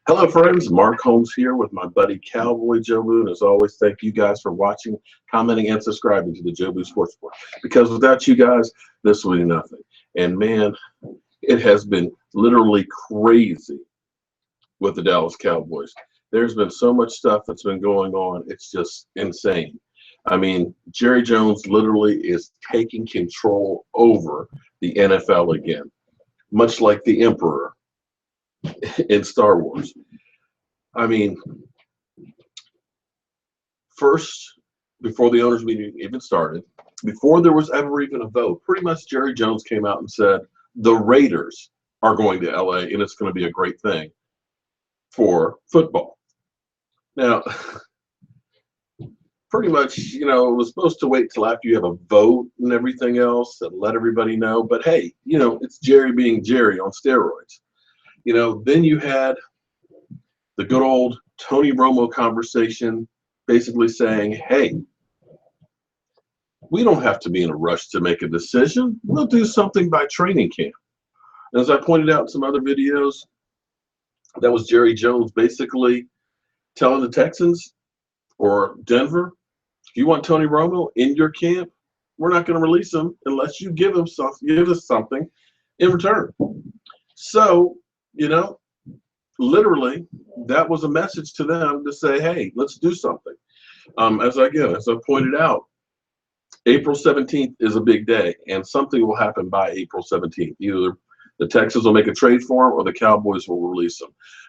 Hello, friends. Mark Holmes here with my buddy Cowboy Jobu. And as always, thank you guys for watching, commenting, and subscribing to the Jobu Sports Report. Because without you guys, this would be nothing. And man, it has been literally crazy with the Dallas Cowboys. There's been so much stuff that's been going on. It's just insane. I mean, Jerry Jones literally is taking control over the NFL again, much like the Emperor in Star Wars. I mean, first, before the owners meeting even started, before there was ever even a vote, pretty much Jerry Jones came out and said the Raiders are going to LA and it's going to be a great thing for football. Now, pretty much, it was supposed to wait till after you have a vote and everything else and let everybody know. But hey, it's Jerry being Jerry on steroids. Then you had the good old Tony Romo conversation basically saying, hey, we don't have to be in a rush to make a decision. We'll do something by training camp. And as I pointed out in some other videos, that was Jerry Jones basically telling the Texans or Denver, if you want Tony Romo in your camp, we're not going to release him unless you give us something in return. So, literally, that was a message to them to say, hey, let's do something. As I pointed out, April 17th is a big day, and something will happen by April 17th. Either the Texans will make a trade for him or the Cowboys will release him.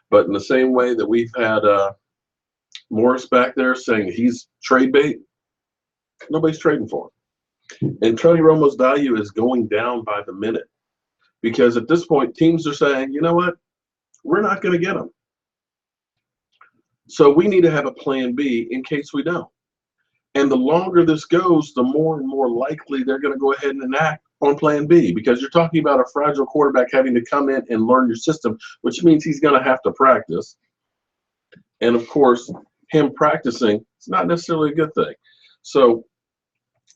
But in the same way that we've had Morris back there saying he's trade bait, nobody's trading for him. And Tony Romo's value is going down by the minute because at this point, teams are saying, you know what? We're not going to get him. So we need to have a plan B in case we don't. And the longer this goes, the more and more likely they're going to go ahead and enact on plan B, because you're talking about a fragile quarterback having to come in and learn your system, which means he's going to have to practice. And of course, him practicing is not necessarily a good thing. So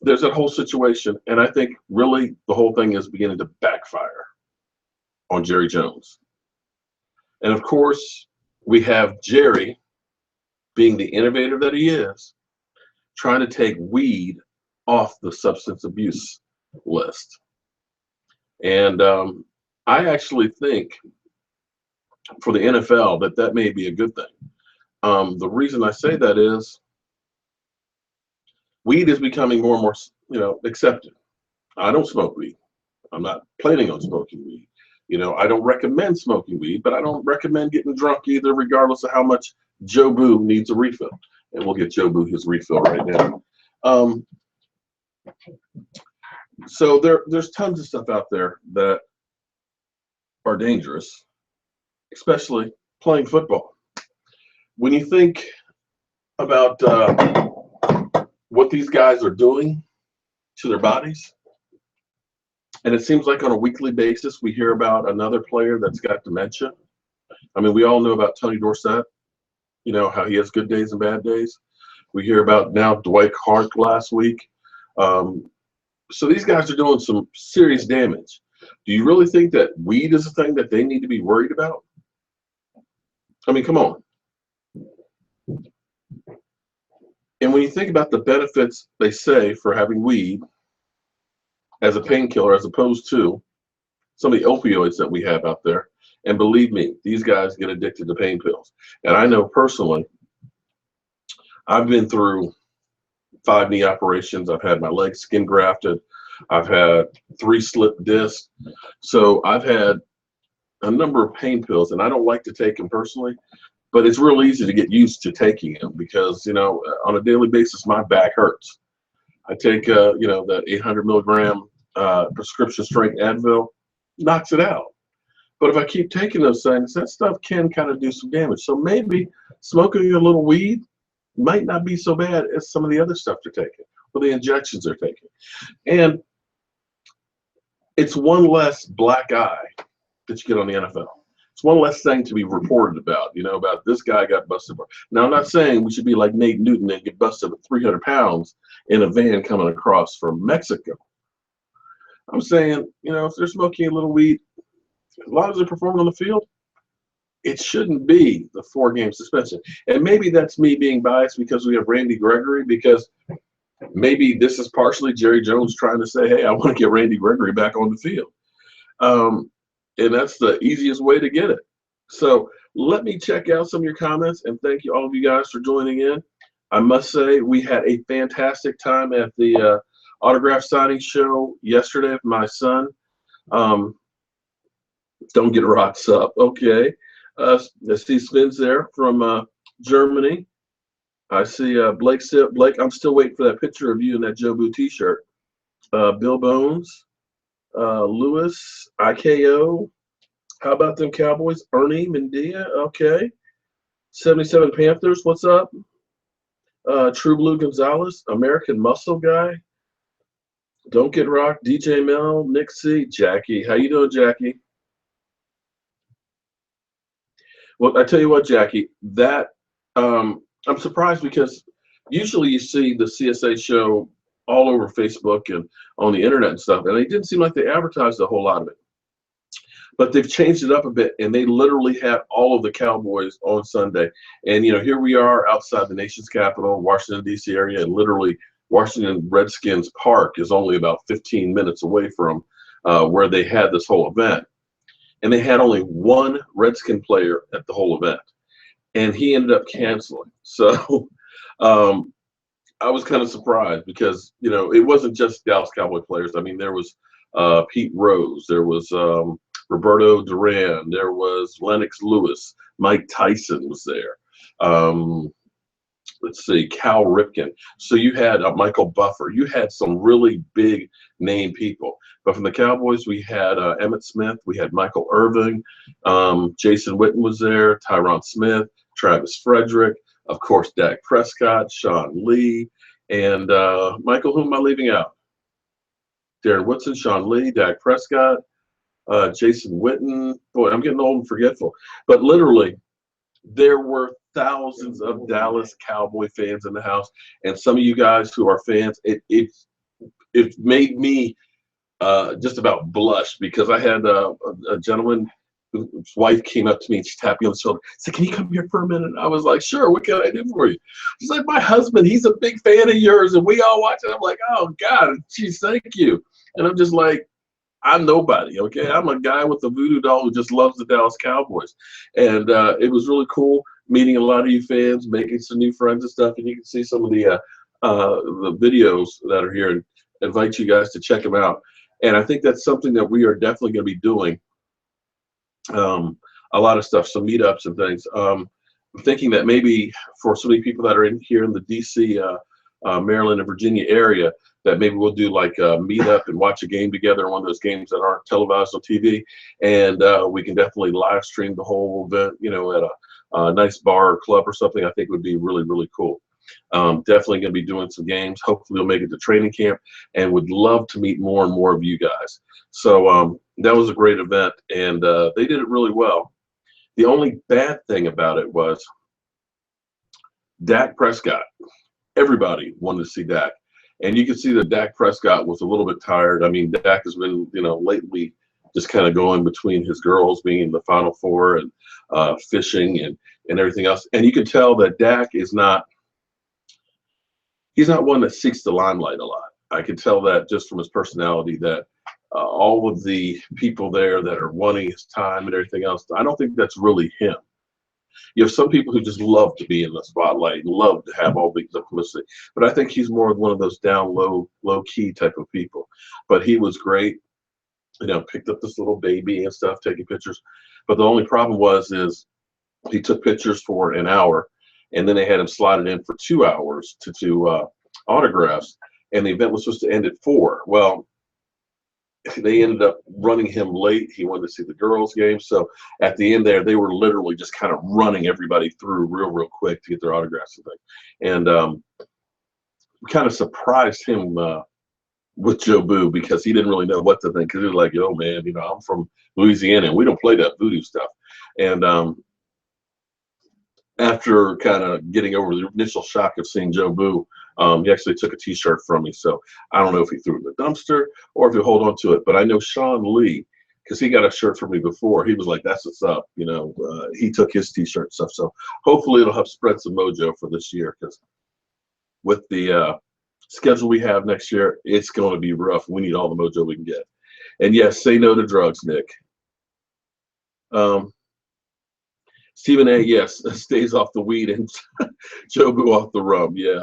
there's that whole situation. And I think really the whole thing is beginning to backfire on Jerry Jones. And of course, we have Jerry, being the innovator that he is, trying to take weed off the substance abuse list. And I actually think for the NFL that may be a good thing. The reason I say that is weed is becoming more and more, accepted. I don't smoke weed. I'm not planning on smoking weed. I don't recommend smoking weed, but I don't recommend getting drunk either, regardless of how much Jobu needs a refill. And we'll get Jobu his refill right now. So there's tons of stuff out there that are dangerous, especially playing football. When you think about what these guys are doing to their bodies, and it seems like on a weekly basis we hear about another player that's got dementia. I mean, we all know about Tony Dorsett, how he has good days and bad days. We hear about now Dwight Hart last week. So these guys are doing some serious damage. Do you really think that weed is a thing that they need to be worried about? I mean, come on. And when you think about the benefits they say for having weed as a painkiller, as opposed to some of the opioids that we have out there, and believe me, these guys get addicted to pain pills. And I know personally, I've been through 5 knee operations. I've had my legs skin grafted. I've had 3 slipped discs. So I've had a number of pain pills, and I don't like to take them personally, but it's real easy to get used to taking them because, on a daily basis, my back hurts. I take, that 800 milligram prescription strength Advil, knocks it out. But if I keep taking those things, that stuff can kind of do some damage. So maybe smoking a little weed might not be so bad as some of the other stuff they're taking or the injections they're taking. And it's one less black eye that you get on the NFL. It's one less thing to be reported about, about this guy got busted. Now, I'm not saying we should be like Nate Newton and get busted with 300 pounds in a van coming across from Mexico. I'm saying, if they're smoking a little weed, as long as they're performing on the field, it shouldn't be the 4-game suspension. And maybe that's me being biased because we have Randy Gregory, because maybe this is partially Jerry Jones trying to say, hey, I want to get Randy Gregory back on the field. And that's the easiest way to get it. So let me check out some of your comments, and thank you all of you guys for joining in. I must say we had a fantastic time at the autograph signing show yesterday with my son. Don't get rocks up. Okay. I see Sven's there from Germany. I see Blake. Blake, I'm still waiting for that picture of you in that Jobu t-shirt. Bill Bones, Lewis, IKO. How about them Cowboys? Ernie Mendia. Okay. 77 Panthers. What's up? True Blue Gonzalez, American Muscle Guy. Don't Get Rocked. DJ Mel, Nick C, Jackie. How you doing, Jackie? Well, I tell you what, Jackie, that I'm surprised because usually you see the CSA show all over Facebook and on the internet and stuff, and it didn't seem like they advertised a whole lot of it. But they've changed it up a bit, and they literally had all of the Cowboys on Sunday. And, you know, here we are outside the nation's capital, Washington, D.C. area, and literally Washington Redskins Park is only about 15 minutes away from where they had this whole event. And they had only one Redskin player at the whole event, and he ended up canceling. So I was kind of surprised because, you know, it wasn't just Dallas Cowboy players. I mean, there was Pete Rose, there was Roberto Duran, there was Lennox Lewis, Mike Tyson was there. Let's see, Cal Ripken. So you had Michael Buffer. You had some really big name people. But from the Cowboys, we had Emmitt Smith. We had Michael Irvin. Jason Witten was there. Tyron Smith. Travis Frederick. Of course, Dak Prescott. Sean Lee. And Michael, who am I leaving out? Darren Woodson, Sean Lee, Dak Prescott, Jason Witten. Boy, I'm getting old and forgetful. But literally, there were thousands of Dallas Cowboy fans in the house, and some of you guys who are fans, it made me just about blush because I had a gentleman whose wife came up to me and she tapped me on the shoulder. Said, "Can you come here for a minute?" I was like, "Sure. What can I do for you?" She's like, "My husband, he's a big fan of yours, and we all watch it." I'm like, "Oh God, geez, thank you." And I'm just like, I'm nobody, okay? I'm a guy with a voodoo doll who just loves the Dallas Cowboys. And it was really cool meeting a lot of you fans, making some new friends and stuff. And you can see some of the videos that are here and invite you guys to check them out. And I think that's something that we are definitely going to be doing. A lot of stuff, some meetups and things. I'm thinking that maybe for so many people that are in here in the D.C., Maryland, and Virginia area, that maybe we'll do like a meetup and watch a game together, one of those games that aren't televised on TV, and we can definitely live stream the whole event, you know, at a nice bar or club or something. I think would be really, really cool. Definitely going to be doing some games. Hopefully we'll make it to training camp, and would love to meet more and more of you guys. So that was a great event, and they did it really well. The only bad thing about it was Dak Prescott. Everybody wanted to see Dak. And you can see that Dak Prescott was a little bit tired. I mean, Dak has been, you know, lately just kind of going between his girls being in the Final Four and fishing and everything else. And you can tell that Dak is not, he's not one that seeks the limelight a lot. I can tell that just from his personality that all of the people there that are wanting his time and everything else, I don't think that's really him. You have some people who just love to be in the spotlight and love to have all the publicity. But I think he's more of one of those down low key type of people. But he was great, you know, picked up this little baby and stuff, taking pictures. But the only problem is he took pictures for an hour, and then they had him slotted in for 2 hours to do autographs. And the event was supposed to end at 4. Well, they ended up running him late. He wanted to see the girls' game. So at the end there, they were literally just kind of running everybody through real quick to get their autographs and things. And we kind of surprised him with Jobu because he didn't really know what to think. Because he was like, "Yo, man, you know, I'm from Louisiana and we don't play that voodoo stuff." And after kind of getting over the initial shock of seeing Jobu, he actually took a T-shirt from me. So I don't know if he threw it in the dumpster or if he'll hold on to it. But I know Sean Lee, because he got a shirt from me before. He was like, "That's what's up," you know. He took his T-shirt and stuff. So hopefully it'll help spread some mojo for this year, because with the schedule we have next year, it's going to be rough. We need all the mojo we can get. And yes, say no to drugs, Nick. Stephen A, yes, stays off the weed and Jobu off the rum. Yeah.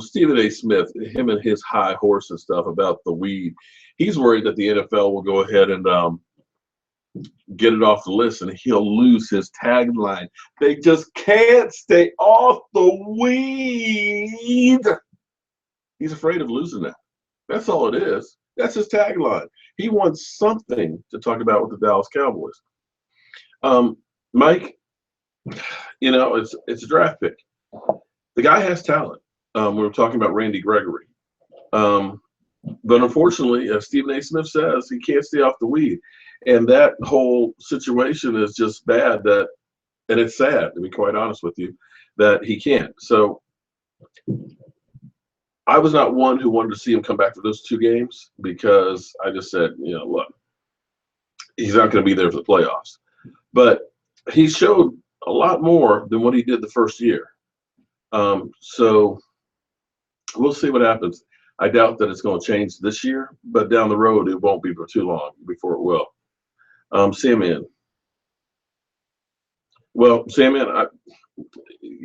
Stephen A. Smith, him and his high horse and stuff about the weed. He's worried that the NFL will go ahead and get it off the list and he'll lose his tagline. They just can't stay off the weed. He's afraid of losing that. That's all it is. That's his tagline. He wants something to talk about with the Dallas Cowboys. Mike, you know, it's a draft pick. The guy has talent. We were talking about Randy Gregory. But unfortunately, as Stephen A. Smith says, he can't stay off the weed. And that whole situation is just bad, and it's sad, to be quite honest with you, that he can't. So I was not one who wanted to see him come back for those 2 games, because I just said, you know, look, he's not going to be there for the playoffs. But he showed a lot more than what he did the first year. So we'll see what happens. I doubt that it's going to change this year, but down the road, it won't be for too long before it will. Sandman. Well, Sandman,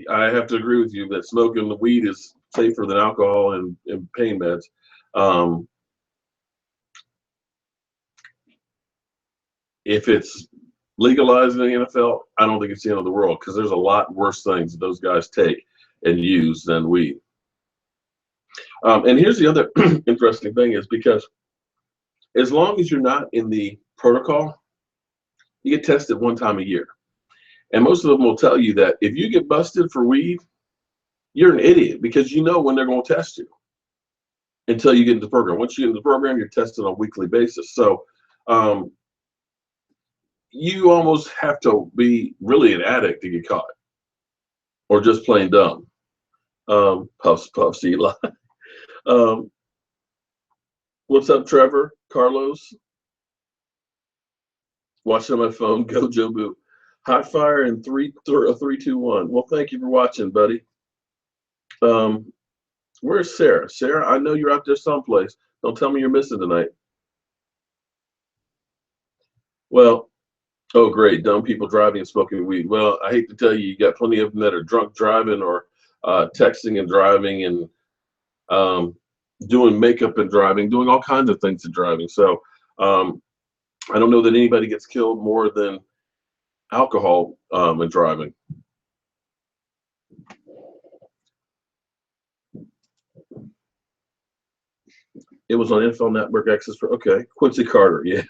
I have to agree with you that smoking the weed is safer than alcohol and pain meds. If it's legalized in the NFL, I don't think it's the end of the world, because there's a lot worse things that those guys take and use than weed. And here's the other interesting thing is, because as long as you're not in the protocol, you get tested 1 time a year. And most of them will tell you that if you get busted for weed, you're an idiot, because you know when they're going to test you until you get into the program. Once you get into the program, you're tested on a weekly basis. So you almost have to be really an addict to get caught, or just plain dumb. Puffs, Eli. What's up, Trevor? Carlos? Watching on my phone. Go, Jobu. Hot fire in 3, 2, 1. Well, thank you for watching, buddy. Where's Sarah? Sarah, I know you're out there someplace. Don't tell me you're missing tonight. Well, oh, great. Dumb people driving and smoking weed. Well, I hate to tell you, you got plenty of them that are drunk driving, or texting and driving, and doing makeup and driving, doing all kinds of things and driving. So I don't know that anybody gets killed more than alcohol and driving. It was on NFL Network Access for, okay. Quincy Carter, yeah.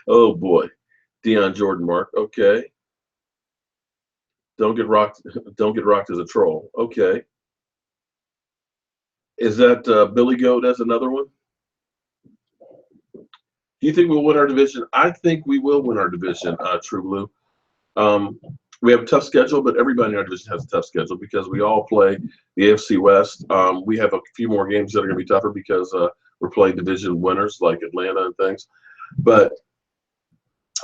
Oh boy. Deion Jordan, Mark, okay. Don't get rocked as a troll. Okay. Is that Billy Goat as another one? Do you think we'll win our division? I think we will win our division, True Blue. We have a tough schedule, but everybody in our division has a tough schedule, because we all play the AFC West. We have a few more games that are going to be tougher, because we're playing division winners like Atlanta and things. But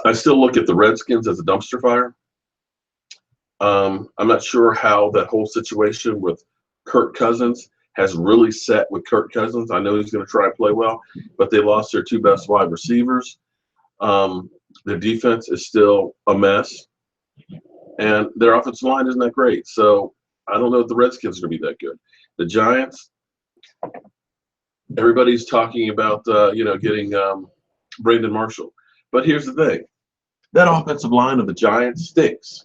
I still look at the Redskins as a dumpster fire. I'm not sure how that whole situation with Kirk Cousins has really set with Kirk Cousins. I know he's going to try and play well, but they lost their 2 best wide receivers. Their defense is still a mess, and their offensive line isn't that great. So I don't know if the Redskins are going to be that good. The Giants, everybody's talking about getting Brandon Marshall. But here's the thing. That offensive line of the Giants stinks.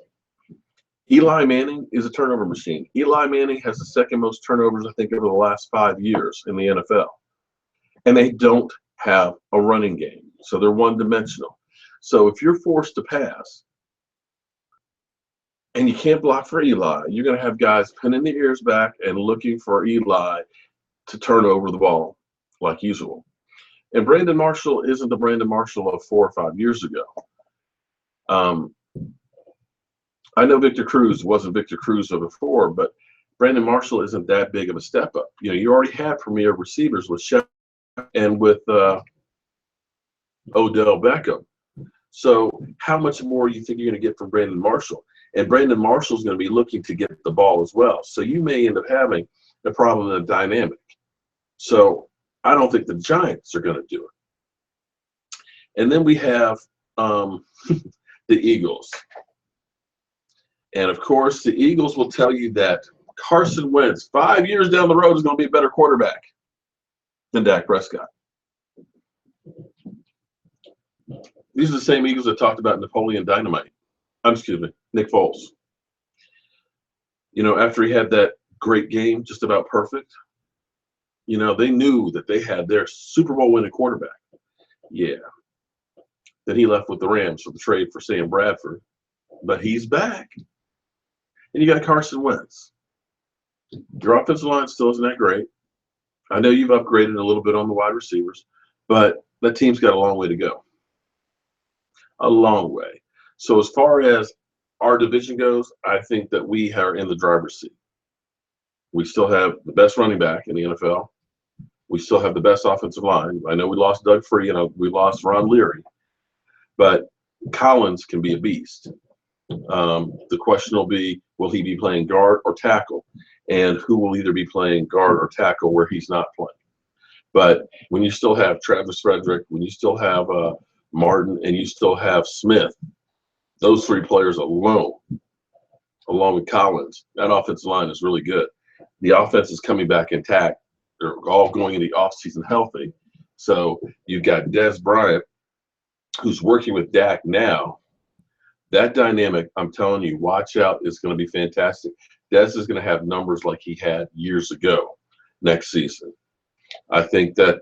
Eli Manning is a turnover machine. Eli Manning has the 2nd most turnovers, I think, over the last 5 years in the NFL. And they don't have a running game. So they're one-dimensional. So if you're forced to pass and you can't block for Eli, you're going to have guys pinning their ears back and looking for Eli to turn over the ball like usual. And Brandon Marshall isn't the Brandon Marshall of 4 or 5 years ago. I know Victor Cruz wasn't Victor Cruz of before, but Brandon Marshall isn't that big of a step up. You know, you already had premier receivers with Shep and with Odell Beckham. So how much more do you think you're going to get from Brandon Marshall? And Brandon Marshall's going to be looking to get the ball as well. So you may end up having a problem in the dynamic. So I don't think the Giants are going to do it. And then we have the Eagles. And, of course, the Eagles will tell you that Carson Wentz, 5 years down the road, is going to be a better quarterback than Dak Prescott. These are the same Eagles that talked about Napoleon Dynamite. Excuse me, Nick Foles. You know, after he had that great game, just about perfect, you know, they knew that they had their Super Bowl winning quarterback. Yeah. Then he left with the Rams for the trade for Sam Bradford. But he's back. And you got Carson Wentz. Your offensive line still isn't that great. I know you've upgraded a little bit on the wide receivers, but that team's got a long way to go. A long way. So as far as our division goes, I think that we are in the driver's seat. We still have the best running back in the NFL. We still have the best offensive line. I know we lost Doug Free and we lost Ron Leary, but Collins can be a beast. The question will he be playing guard or tackle? And who will either be playing guard or tackle where he's not playing? But when you still have Travis Frederick, when you still have Martin, and you still have Smith, those three players alone, along with Collins, that offensive line is really good. The offense is coming back intact. They're all going in the offseason healthy. So you've got Des Bryant, who's working with Dak now. That dynamic, I'm telling you, watch out, is going to be fantastic. Des is going to have numbers like he had years ago next season. I think that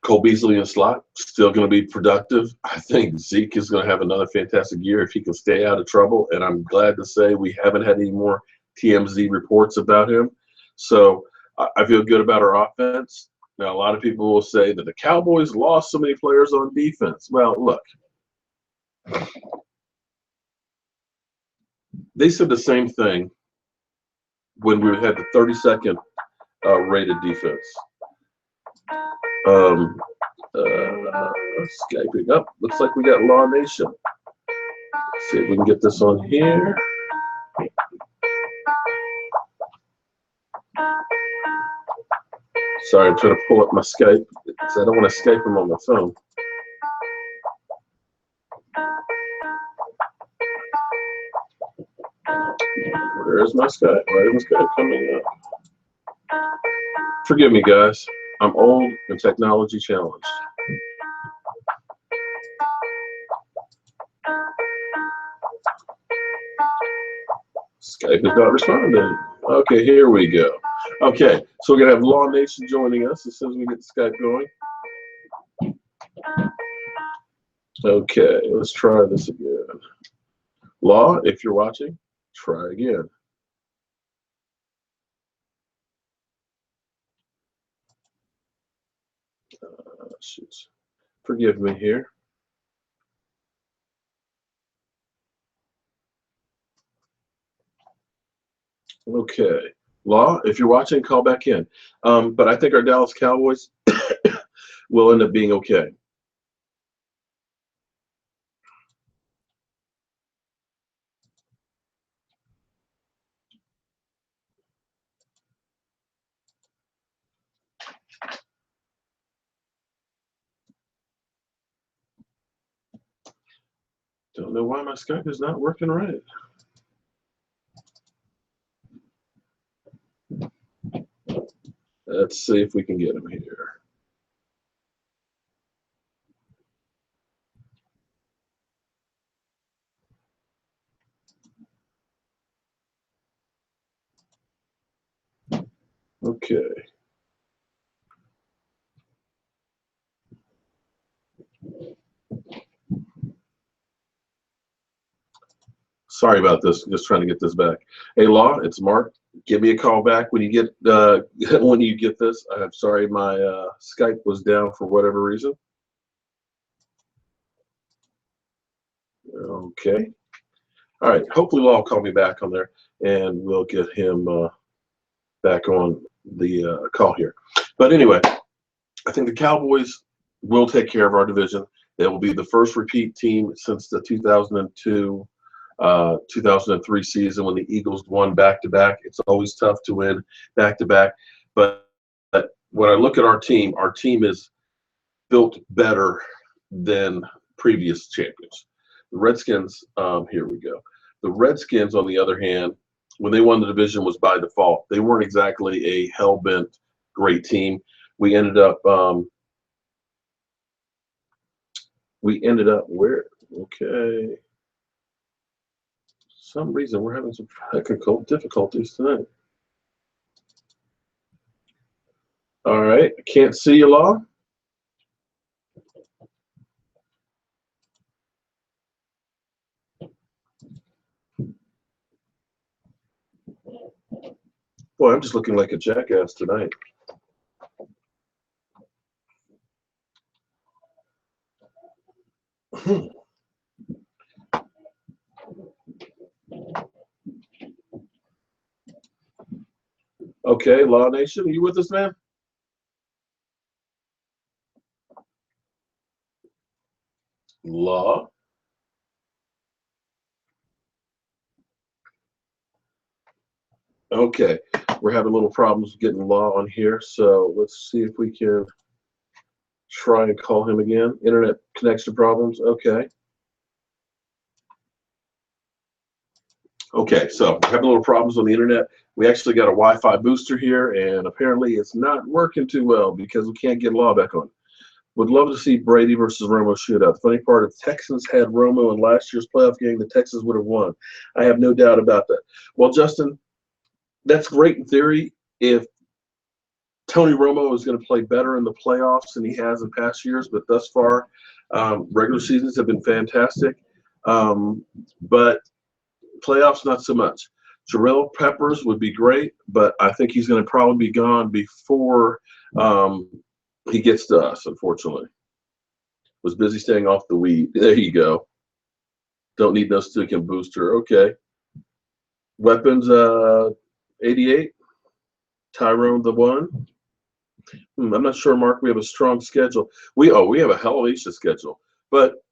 Cole Beasley in slot, still going to be productive. I think Zeke is going to have another fantastic year if he can stay out of trouble. And I'm glad to say we haven't had any more TMZ reports about him. So I feel good about our offense. Now, a lot of people will say that the Cowboys lost so many players on defense. Well, look, they said the same thing when we had the 32nd rated defense. Skyping up. Looks like we got Law Nation. Let's see if we can get this on here. Sorry, I'm trying to pull up my Skype because I don't want to Skype them on my phone. Where is my Skype? Why isn't Skype coming up? Forgive me, guys. I'm old and technology challenged. Skype is not responding. Okay, here we go. Okay, so we're going to have Law Nation joining us as soon as we get Skype going. Okay, let's try this again. Law, if you're watching, try again. Shoot. Forgive me here. Okay. Law, if you're watching, call back in. But I think our Dallas Cowboys will end up being okay. Don't know why my Skype is not working right. Let's see if we can get him here. Okay. Sorry about this. Just trying to get this back. Hey, Law, it's Mark. Give me a call back when you get this. I'm sorry, my Skype was down for whatever reason. Okay. All right. Hopefully, Law will call me back on there, and we'll get him back on the call here. But anyway, I think the Cowboys will take care of our division. It will be the first repeat team since the 2002 2003 season when the Eagles won back-to-back. It's always tough to win back-to-back. But when I look at our team is built better than previous champions. The Redskins, here we go. The Redskins, on the other hand, when they won the division was by default. They weren't exactly a hell-bent great team. We ended up where? Okay. For some reason we're having some technical difficulties tonight. All right, I can't see you, Law. Boy, I'm just looking like a jackass tonight. Okay, Law Nation, are you with us, man? Law. Okay, we're having little problems getting Law on here, so let's see if we can try and call him again. Internet connection problems. Okay. Okay, so we're having little problems on the internet. We actually got a Wi-Fi booster here, and apparently it's not working too well because we can't get Law back on. Would love to see Brady versus Romo shootout. The funny part, if Texans had Romo in last year's playoff game, the Texans would have won. I have no doubt about that. Well, Justin, that's great in theory. If Tony Romo is going to play better in the playoffs than he has in past years, but thus far, regular seasons have been fantastic. But playoffs, not so much. Jarrell Peppers would be great, but I think he's going to probably be gone before he gets to us, unfortunately. Was busy staying off the weed. There you go. Don't need no stick and booster. Okay. Weapons, 88. Tyrone the one. I'm not sure, Mark. We have a strong schedule. We have a hellacious schedule, but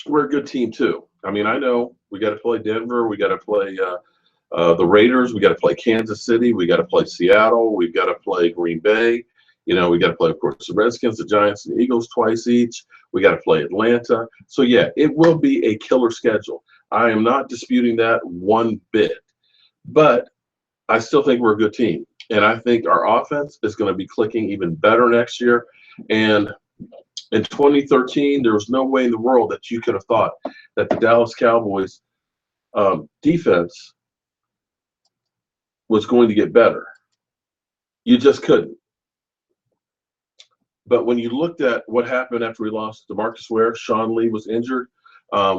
we're a good team too. I mean, I know we got to play Denver. We got to play the Raiders. We got to play Kansas City. We got to play Seattle. We've got to play Green Bay. You know, we got to play, of course, the Redskins, the Giants, and the Eagles twice each. We got to play Atlanta. So, yeah, it will be a killer schedule. I am not disputing that one bit. But I still think we're a good team. And I think our offense is going to be clicking even better next year. And in 2013, there was no way in the world that you could have thought that the Dallas Cowboys defense was going to get better. You just couldn't. But when you looked at what happened after we lost DeMarcus Ware, Sean Lee was injured.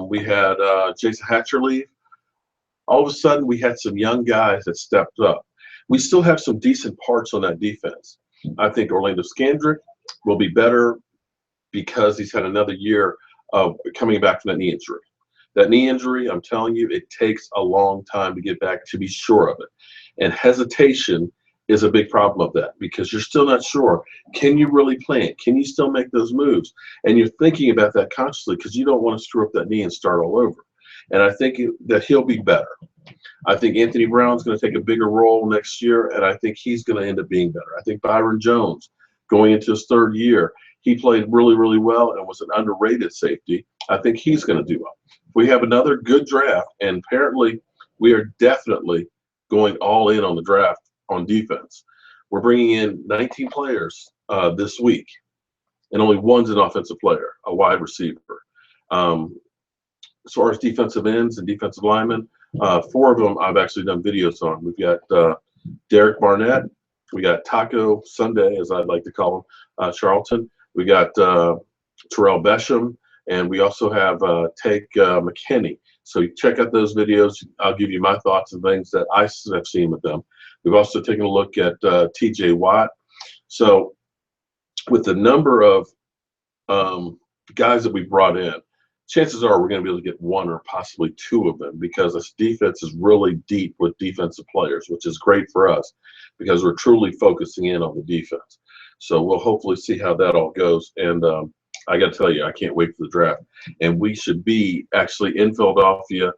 We had Jason Hatcher leave. All of a sudden, we had some young guys that stepped up. We still have some decent parts on that defense. I think Orlando Scandrick will be better because he's had another year of coming back from that knee injury. That knee injury, I'm telling you, it takes a long time to get back to be sure of it. And hesitation is a big problem of that because you're still not sure. Can you really plan? Can you still make those moves? And you're thinking about that consciously because you don't want to screw up that knee and start all over. And I think that he'll be better. I think Anthony Brown's going to take a bigger role next year, and I think he's going to end up being better. I think Byron Jones, going into his third year, he played really, really well and was an underrated safety. I think he's going to do well. We have another good draft, and apparently we are definitely going all in on the draft on defense. We're bringing in 19 players this week, and only one's an offensive player, a wide receiver. As far as defensive ends and defensive linemen, 4 of them I've actually done videos on. We've got Derek Barnett. We got Taco Sunday, as I'd like to call him, Charlton. We got Terrell Besham, and we also have Take McKinney. So you check out those videos. I'll give you my thoughts and things that I have seen with them. We've also taken a look at T.J. Watt. So with the number of guys that we brought in, chances are we're going to be able to get 1 or possibly 2 of them because this defense is really deep with defensive players, which is great for us because we're truly focusing in on the defense. So we'll hopefully see how that all goes. And I got to tell you, I can't wait for the draft. And we should be actually in Philadelphia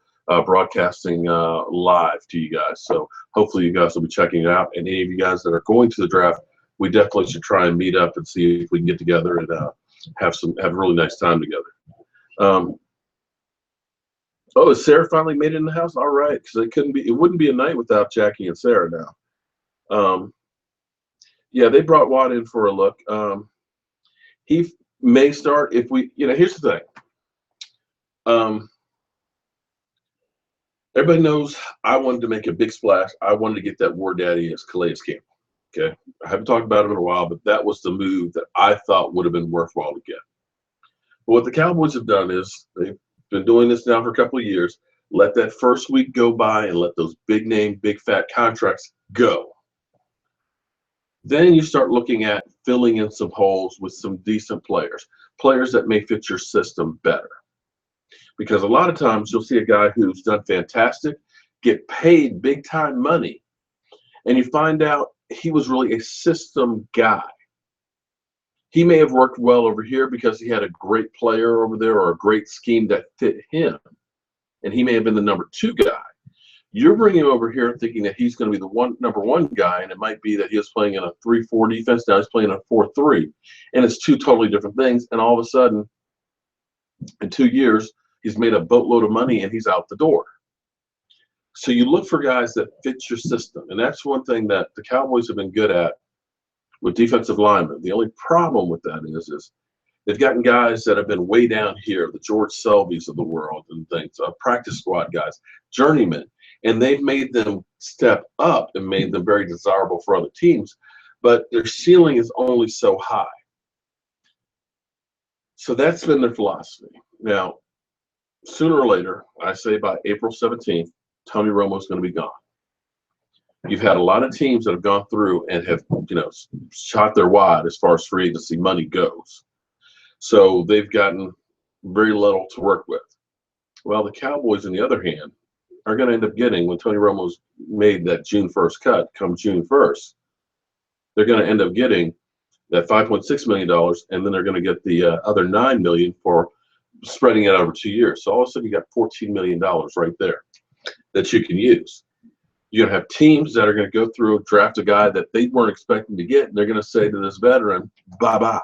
broadcasting live to you guys. So hopefully you guys will be checking it out. And any of you guys that are going to the draft, we definitely should try and meet up and see if we can get together and have a really nice time together. Oh, is Sarah finally made it in the house? All right, because it wouldn't be a night without Jackie and Sarah now. Yeah, they brought Watt in for a look. He may start if we, here's the thing. Everybody knows I wanted to make a big splash. I wanted to get that War Daddy as Calais Campbell. Okay, I haven't talked about him in a while, but that was the move that I thought would have been worthwhile to get. But what the Cowboys have done is they've been doing this now for a couple of years. Let that first week go by and let those big name, big fat contracts go. Then you start looking at filling in some holes with some decent players that may fit your system better. Because a lot of times you'll see a guy who's done fantastic, get paid big time money, and you find out he was really a system guy. He may have worked well over here because he had a great player over there or a great scheme that fit him, and he may have been the number 2 guy. You're bringing him over here thinking that he's going to be the number one guy, and it might be that he was playing in a 3-4 defense. Now he's playing a 4-3, and it's 2 totally different things. And all of a sudden, in 2 years, he's made a boatload of money and he's out the door. So you look for guys that fit your system, and that's one thing that the Cowboys have been good at with defensive linemen. The only problem with that is they've gotten guys that have been way down here, the George Selby's of the world and things, practice squad guys, journeymen, and they've made them step up and made them very desirable for other teams, but their ceiling is only so high. So that's been their philosophy. Now, sooner or later, I say by April 17th, Tony Romo is going to be gone. You've had a lot of teams that have gone through and have, shot their wad as far as free agency money goes. So they've gotten very little to work with. Well, the Cowboys, on the other hand, are going to end up getting, when Tony Romo's made that June 1st cut, come June 1st, they're going to end up getting that $5.6 million, and then they're going to get the other $9 million for spreading it over 2 years. So all of a sudden you got $14 million right there that you can use. You're going to have teams that are going to go through and draft a guy that they weren't expecting to get, and they're going to say to this veteran, bye-bye.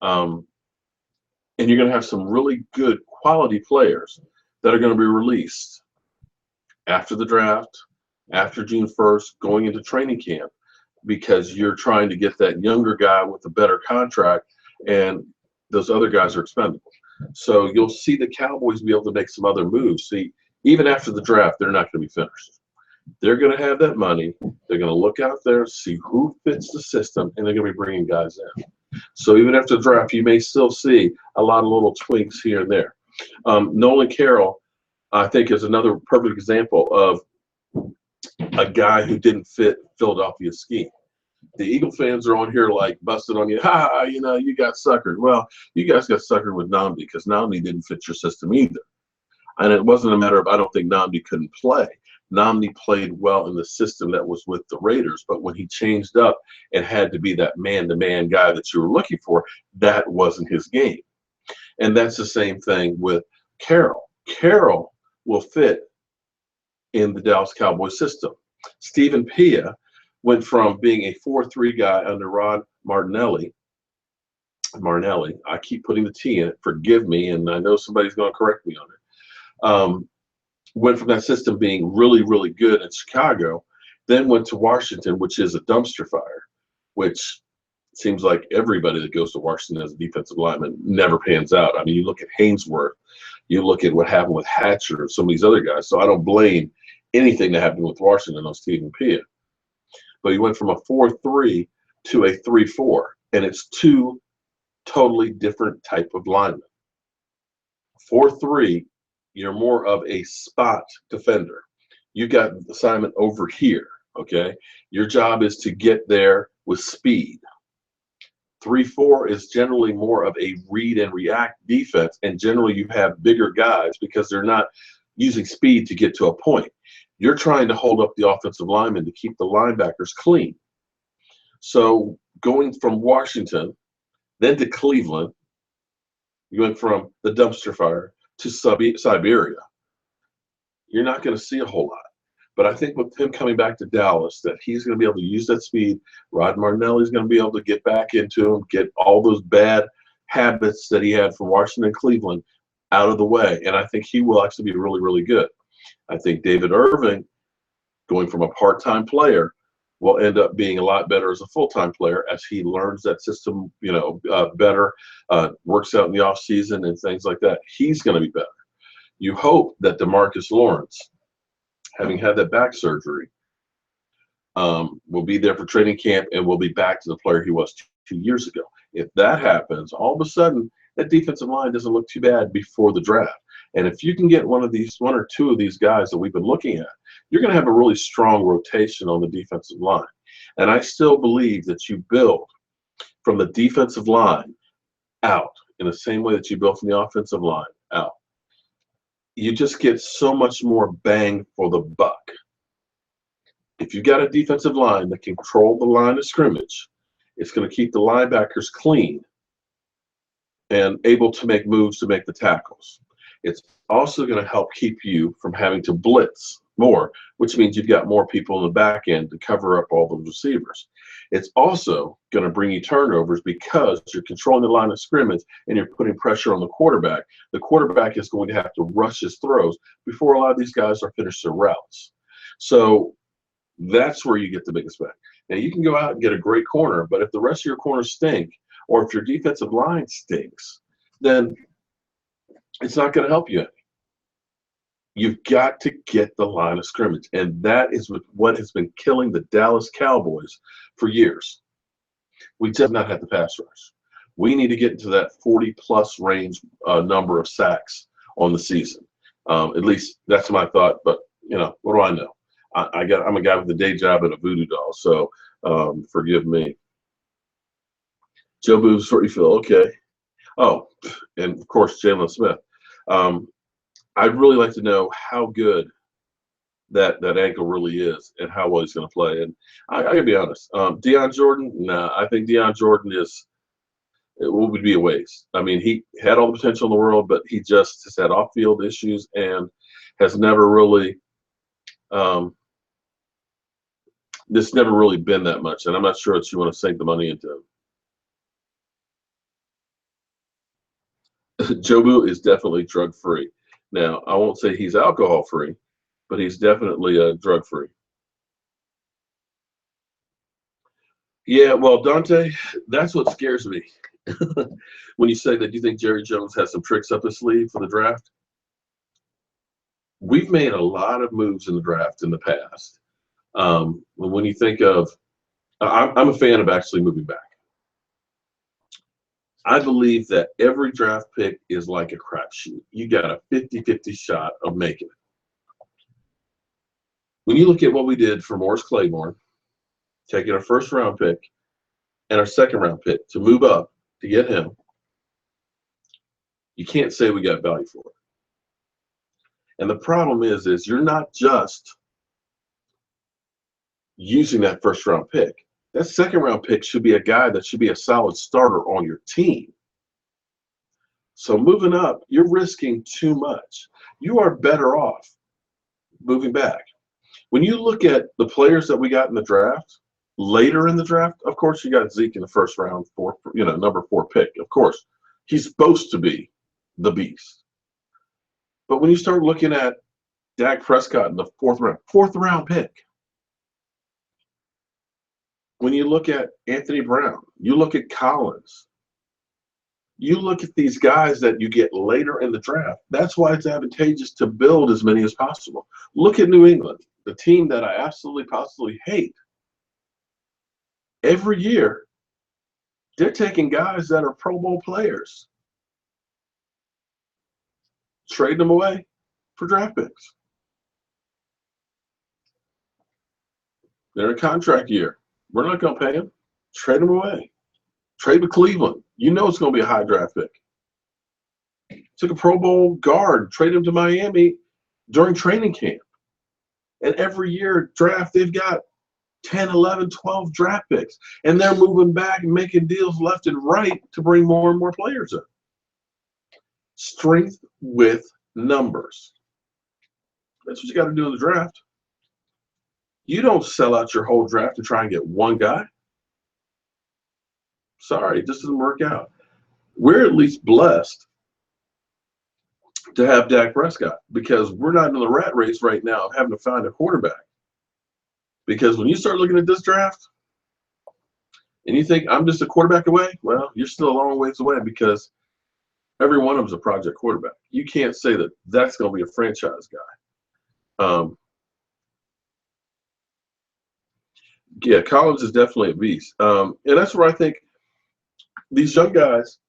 And you're going to have some really good quality players that are going to be released after the draft, after June 1st, going into training camp, because you're trying to get that younger guy with a better contract, and those other guys are expendable. So you'll see the Cowboys be able to make some other moves. See, even after the draft, they're not going to be finished. They're going to have that money. They're going to look out there, see who fits the system, and they're going to be bringing guys in. So even after the draft, you may still see a lot of little tweaks here and there. Nolan Carroll, I think, is another perfect example of a guy who didn't fit Philadelphia's scheme. The Eagle fans are on here like busted on you. You got suckered. Well, you guys got suckered with Nnamdi because Nnamdi didn't fit your system either. And it wasn't a matter of, I don't think Nnamdi couldn't play. Nnamdi played well in the system that was with the Raiders, but when he changed up and had to be that man-to-man guy that you were looking for, that wasn't his game. And that's the same thing with Carroll. Carroll will fit in the Dallas Cowboys system. Stephen Pia went from being a 4-3 guy under Rod Martinelli. I keep putting the T in it, forgive me, and I know somebody's going to correct me on it. Went from that system being really, really good in Chicago, then went to Washington, which is a dumpster fire, which seems like everybody that goes to Washington as a defensive lineman never pans out. I mean, you look at Hainsworth, you look at what happened with Hatcher, some of these other guys. So I don't blame anything that happened with Washington on Stephen Pia. But he went from a 4-3 to a 3-4, and it's 2 totally different type of linemen. 4-3, you're more of a spot defender. You got assignment over here, okay? Your job is to get there with speed. 3-4 is generally more of a read and react defense, and generally you have bigger guys because they're not using speed to get to a point. You're trying to hold up the offensive linemen to keep the linebackers clean. So going from Washington then to Cleveland. You went from the dumpster fire to Siberia. You're not going to see a whole lot. But I think with him coming back to Dallas, that he's going to be able to use that speed. Rod Martinelli's going to be able to get back into him, get all those bad habits that he had from Washington and Cleveland out of the way. And I think he will actually be really, really good. I think David Irving, going from a part-time player, will end up being a lot better as a full-time player as he learns that system, better, works out in the offseason and things like that. He's going to be better. You hope that DeMarcus Lawrence, having had that back surgery, will be there for training camp and will be back to the player he was 2 years ago. If that happens, all of a sudden, that defensive line doesn't look too bad before the draft. And if you can get one or two of these guys that we've been looking at, you're going to have a really strong rotation on the defensive line. And I still believe that you build from the defensive line out in the same way that you build from the offensive line out. You just get so much more bang for the buck. If you've got a defensive line that can control the line of scrimmage, it's going to keep the linebackers clean and able to make moves to make the tackles. It's also going to help keep you from having to blitz more, which means you've got more people in the back end to cover up all those receivers. It's also going to bring you turnovers because you're controlling the line of scrimmage and you're putting pressure on the quarterback. The quarterback is going to have to rush his throws before a lot of these guys are finished their routes. So that's where you get the biggest bang. Now, you can go out and get a great corner, but if the rest of your corners stink, or if your defensive line stinks, then it's not going to help you any. You've got to get the line of scrimmage, and that is what has been killing the Dallas Cowboys for years. We just have not had the pass rush. We need to get into that 40-plus range number of sacks on the season. At least that's my thought, but, what do I know? I'm a guy with a day job and a voodoo doll, so forgive me. Jobu Sports Report, okay. Oh, and of course, Jalen Smith. I'd really like to know how good that ankle really is and how well he's going to play. And I got to be honest, Deion Jordan, I think Deion Jordan would be a waste. I mean, he had all the potential in the world, but he just has had off-field issues and has never really this never really been that much. And I'm not sure that you want to sink the money into him. Jobu is definitely drug-free. Now, I won't say he's alcohol-free, but he's definitely drug-free. Yeah, well, Dante, that's what scares me. When you say that you think Jerry Jones has some tricks up his sleeve for the draft. We've made a lot of moves in the draft in the past. When you think of I'm a fan of actually moving back. I believe that every draft pick is like a crapshoot. You got a 50-50 shot of making it. When you look at what we did for Morris Claiborne, taking our first-round pick and our second-round pick to move up to get him, you can't say we got value for it. And the problem is you're not just using that first-round pick. That second-round pick should be a guy that should be a solid starter on your team. So moving up, you're risking too much. You are better off moving back. When you look at the players that we got in the draft, later in the draft, of course, you got Zeke in the first round, number 4 pick. Of course, he's supposed to be the beast. But when you start looking at Dak Prescott in the fourth round pick, when you look at Anthony Brown, you look at Collins, you look at these guys that you get later in the draft. That's why it's advantageous to build as many as possible. Look at New England, the team that I absolutely, positively hate. Every year, they're taking guys that are Pro Bowl players, trading them away for draft picks. They're in a contract year. We're not going to pay him. Trade him away. Trade with Cleveland. You know it's going to be a high draft pick. Took a Pro Bowl guard, trade him to Miami during training camp. And every year draft, they've got 10, 11, 12 draft picks. And they're moving back and making deals left and right to bring more and more players in. Strength with numbers. That's what you got to do in the draft. You don't sell out your whole draft to try and get one guy. Sorry, it just doesn't work out. We're at least blessed to have Dak Prescott because we're not in the rat race right now of having to find a quarterback. Because when you start looking at this draft and you think I'm just a quarterback away, well, you're still a long ways away because every one of them is a project quarterback. You can't say that that's going to be a franchise guy. Yeah, Collins is definitely a beast. And that's where I think these young guys,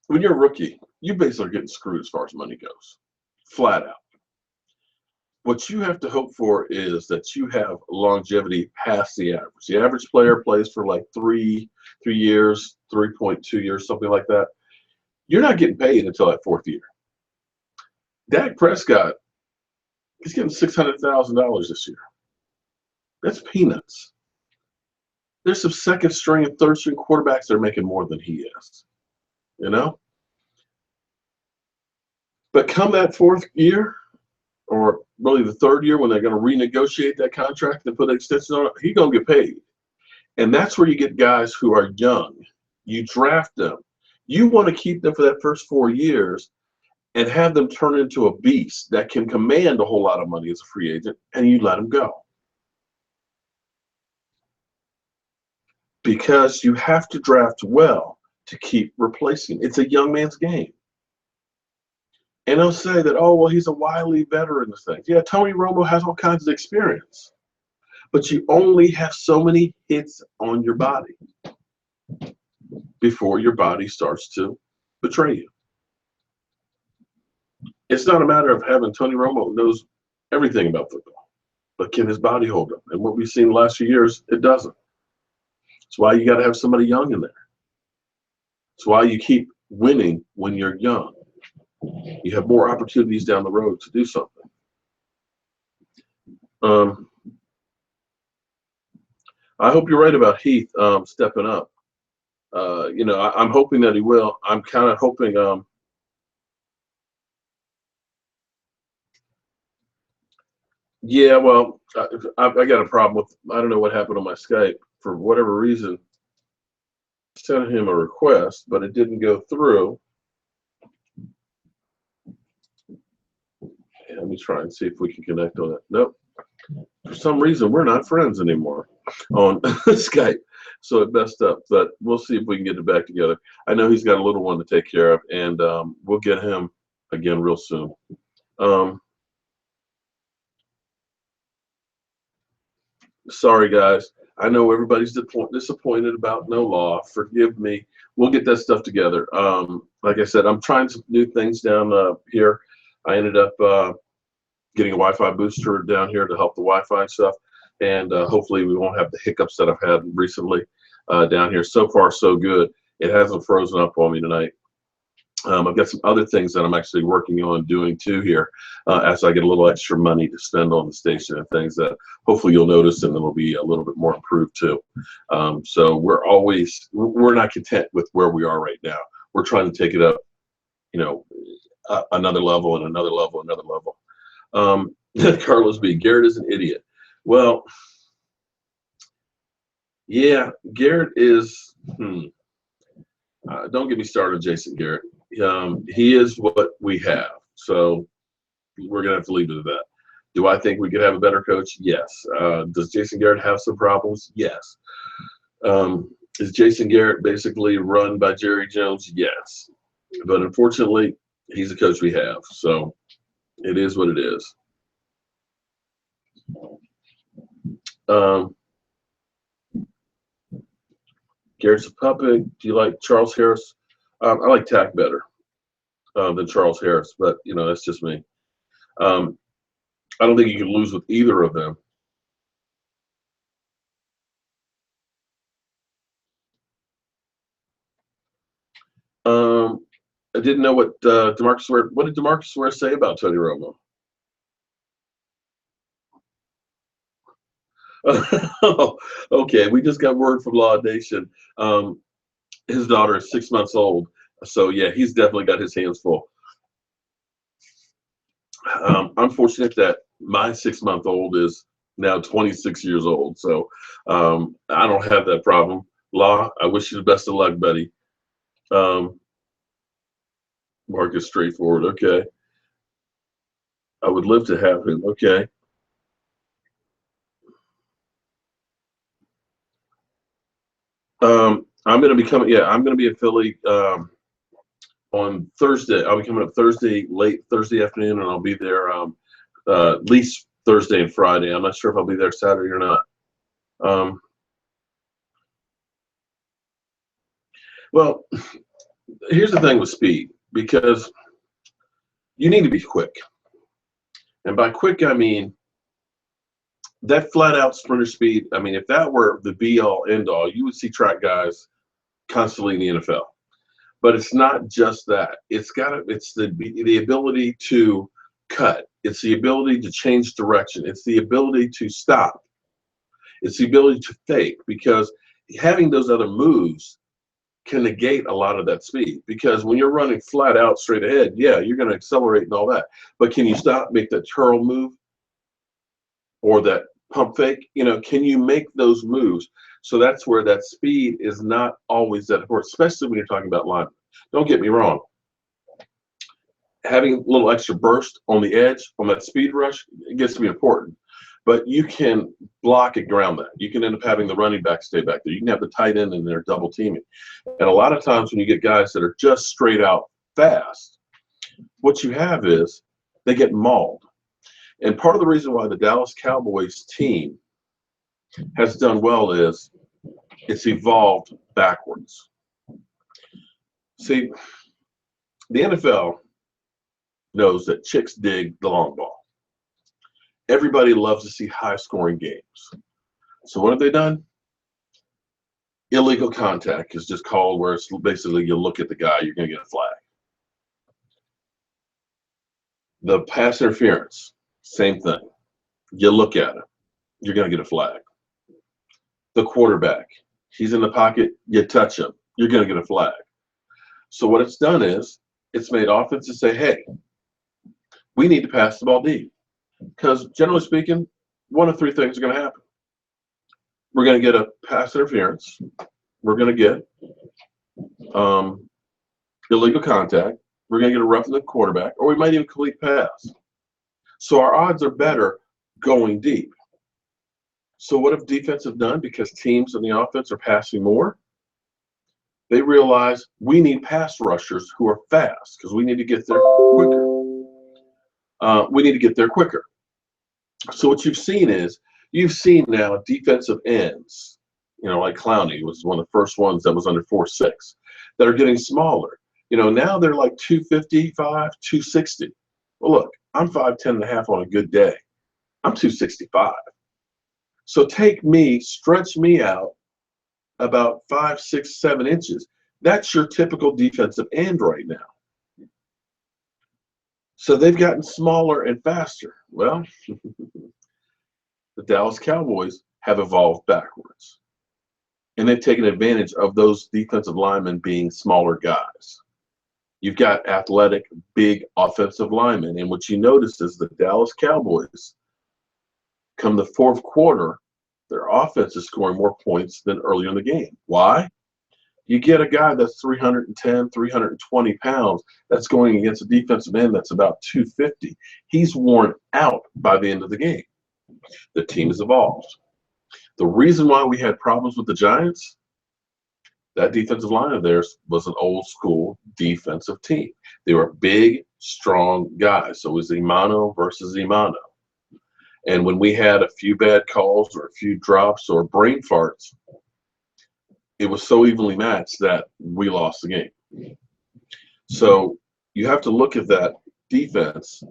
when you're a rookie, you basically are getting screwed as far as money goes, flat out. What you have to hope for is that you have longevity past the average. The average player plays for like 3 years, 3.2 years, something like that. You're not getting paid until that 4th year. Dak Prescott, he's getting $600,000 this year. That's peanuts. There's some second string and third string quarterbacks that are making more than he is, you know? But come that 4th year, or really the 3rd year when they're going to renegotiate that contract and put an extension on it, he's going to get paid. And that's where you get guys who are young. You draft them. You want to keep them for that first 4 years and have them turn into a beast that can command a whole lot of money as a free agent, and you let them go. Because you have to draft well to keep replacing. It's a young man's game. And they'll say that, oh, well, he's a wily veteran and things. Yeah, Tony Romo has all kinds of experience. But you only have so many hits on your body before your body starts to betray you. It's not a matter of having Tony Romo who knows everything about football, but can his body hold him? And what we've seen the last few years, it doesn't. That's why you got to have somebody young in there. That's why you keep winning when you're young. You have more opportunities down the road to do something. I hope you're right about Heath stepping up. I'm hoping that he will. I'm kind of hoping. Yeah, well, I got a problem with. I don't know what happened on my Skype for whatever reason. I sent him a request, but it didn't go through. Let me try and see if we can connect on it. Nope. For some reason, we're not friends anymore on Skype. So it messed up, but we'll see if we can get it back together. I know he's got a little one to take care of, and we'll get him again real soon. Sorry, guys. I know everybody's disappointed about no law. Forgive me. We'll get that stuff together. Like I said, I'm trying some new things down here. I ended up getting a Wi-Fi booster down here to help the Wi-Fi stuff, and hopefully we won't have the hiccups that I've had recently down here. So far, so good. It hasn't frozen up on me tonight. I've got some other things that I'm actually working on doing too here as I get a little extra money to spend on the station and things that hopefully you'll notice, and it'll be a little bit more improved too. So we're not content with where we are right now. We're trying to take it up, another level and another level, another level. Carlos B. Garrett is an idiot. Well, yeah, Garrett is. Don't get me started, Jason Garrett. He is what we have, so we're gonna have to leave it at that. Do I think we could have a better coach? Yes. Does Jason Garrett have some problems? Yes. Is Jason Garrett basically run by Jerry Jones? Yes. But unfortunately, he's the coach we have, so it is what it is. Garrett's a puppet. Do you like Charles Harris? I like Tack better than Charles Harris, but that's just me. I don't think you can lose with either of them. I didn't know what Demarcus Ware. What did Demarcus Ware say about Tony Romo? Okay, we just got word from Law Nation. His daughter is 6 months old, so yeah, he's definitely got his hands full. I'm fortunate that my 6 month old is now 26 years old, so I don't have that problem. Law, I wish you the best of luck, buddy. Um, Mark is straightforward. Okay, I would live to have him. Okay. I'm going to be coming. Yeah, I'm going to be in Philly on Thursday. I'll be coming up Thursday, late Thursday afternoon, and I'll be there at least Thursday and Friday. I'm not sure if I'll be there Saturday or not. Um, well, here's the thing with speed, because you need to be quick. And by quick, I mean that flat out sprinter speed. I mean, if that were the be all end all, you would see track guys constantly in the NFL. But it's not just that. It's the ability to cut. It's the ability to change direction. It's the ability to stop. It's the ability to fake, because having those other moves can negate a lot of that speed. Because when you're running flat out straight ahead, yeah, you're going to accelerate and all that. But can you stop, make that curl move or that pump fake? Can you make those moves? So that's where that speed is not always that important, especially when you're talking about linemen. Don't get me wrong. Having a little extra burst on the edge on that speed rush, it gets to be important. But you can block and ground that. You can end up having the running back stay back there. You can have the tight end in there double teaming. And a lot of times when you get guys that are just straight out fast, what you have is they get mauled. And part of the reason why the Dallas Cowboys team has done well is it's evolved backwards. See, the NFL knows that chicks dig the long ball. Everybody loves to see high-scoring games. So what have they done? Illegal contact is just called, where it's basically you look at the guy, you're going to get a flag. The pass interference, same thing. You look at him, you're going to get a flag. The quarterback, he's in the pocket, you touch him, you're going to get a flag. So what it's done is it's made offenses say, hey, we need to pass the ball deep. Because generally speaking, one of three things are going to happen. We're going to get a pass interference. We're going to get illegal contact. We're going to get a roughing the quarterback, or we might even complete pass. So our odds are better going deep. So what have defensive done? Because teams in the offense are passing more, they realize we need pass rushers who are fast, because we need to get there quicker. So what you've seen now defensive ends, like Clowney was one of the first ones that was under 4'6", that are getting smaller. Now they're like 255, 260. Well, look, I'm 5'10" and a half on a good day. I'm 265. So take me, stretch me out about 5, 6, 7 inches. That's your typical defensive end right now. So they've gotten smaller and faster. Well, the Dallas Cowboys have evolved backwards. And they've taken advantage of those defensive linemen being smaller guys. You've got athletic, big offensive linemen. And what you notice is the Dallas Cowboys, come the fourth quarter, their offense is scoring more points than earlier in the game. Why? You get a guy that's 310, 320 pounds that's going against a defensive end that's about 250. He's worn out by the end of the game. The team has evolved. The reason why we had problems with the Giants, that defensive line of theirs was an old school defensive team. They were big, strong guys. So it was Imano versus Imano. And when we had a few bad calls or a few drops or brain farts, it was so evenly matched that we lost the game. So you have to look at that defense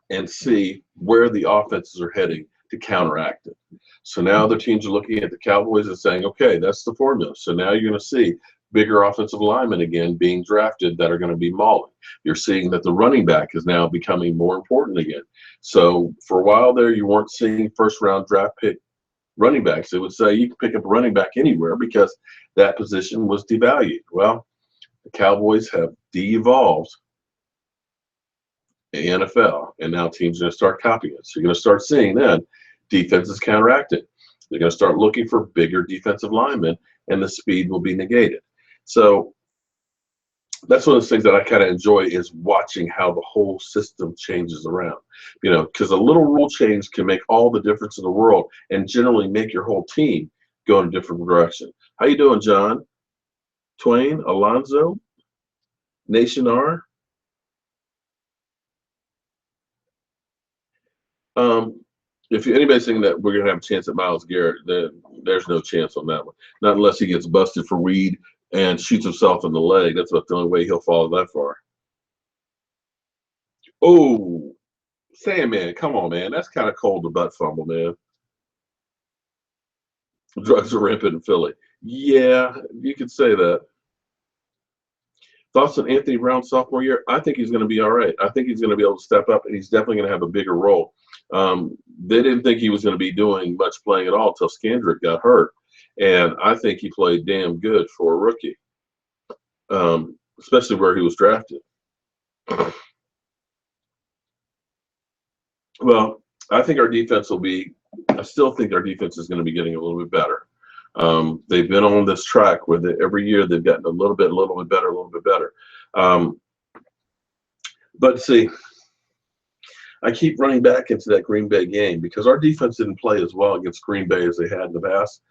and see where the offenses are heading to counteract it. So now other teams are looking at the Cowboys and saying, okay, that's the formula. So now you're going to see bigger offensive linemen again being drafted that are going to be mauling. You're seeing that the running back is now becoming more important again. So for a while there, you weren't seeing first round draft pick running backs. They would say you can pick up a running back anywhere because that position was devalued. Well, the Cowboys have de-evolved the NFL, and now teams are going to start copying it. So you're going to start seeing then defenses counteracted. They're going to start looking for bigger defensive linemen, and the speed will be negated. So that's one of those things that I kind of enjoy is watching how the whole system changes around. You know, because a little rule change can make all the difference in the world and generally make your whole team go in a different direction. How you doing, John? Twain, Alonzo, Nation R? Um, if anybody's thinking that we're gonna have a chance at Myles Garrett, then there's no chance on that one. Not unless he gets busted for weed and shoots himself in the leg. That's about the only way he'll fall that far. Oh, Sandman, come on, man. That's kind of cold to butt fumble, man. Drugs are rampant in Philly. Yeah, you could say that. Thoughts on Anthony Brown sophomore year? I think he's going to be all right. I think he's going to be able to step up, and he's definitely going to have a bigger role. They didn't think he was going to be doing much playing at all until Scandrick got hurt, and I think he played damn good for a rookie, especially where he was drafted. Well, I think our defense will be. I still think our defense is going to be getting a little bit better. They've been on this track where every year they've gotten a little bit better, a little bit better. But see, I keep running back into that Green Bay game because our defense didn't play as well against Green Bay as they had in the past.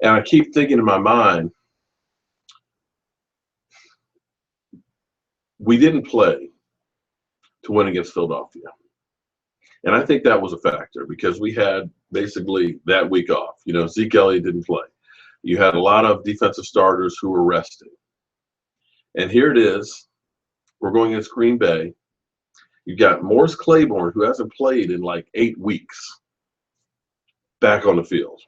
And I keep thinking in my mind, we didn't play to win against Philadelphia. And I think that was a factor because we had basically that week off. You know, Zeke Elliott didn't play. You had a lot of defensive starters who were resting. And here it is. We're going against Green Bay. You've got Morris Claiborne, who hasn't played in like 8 weeks, back on the field.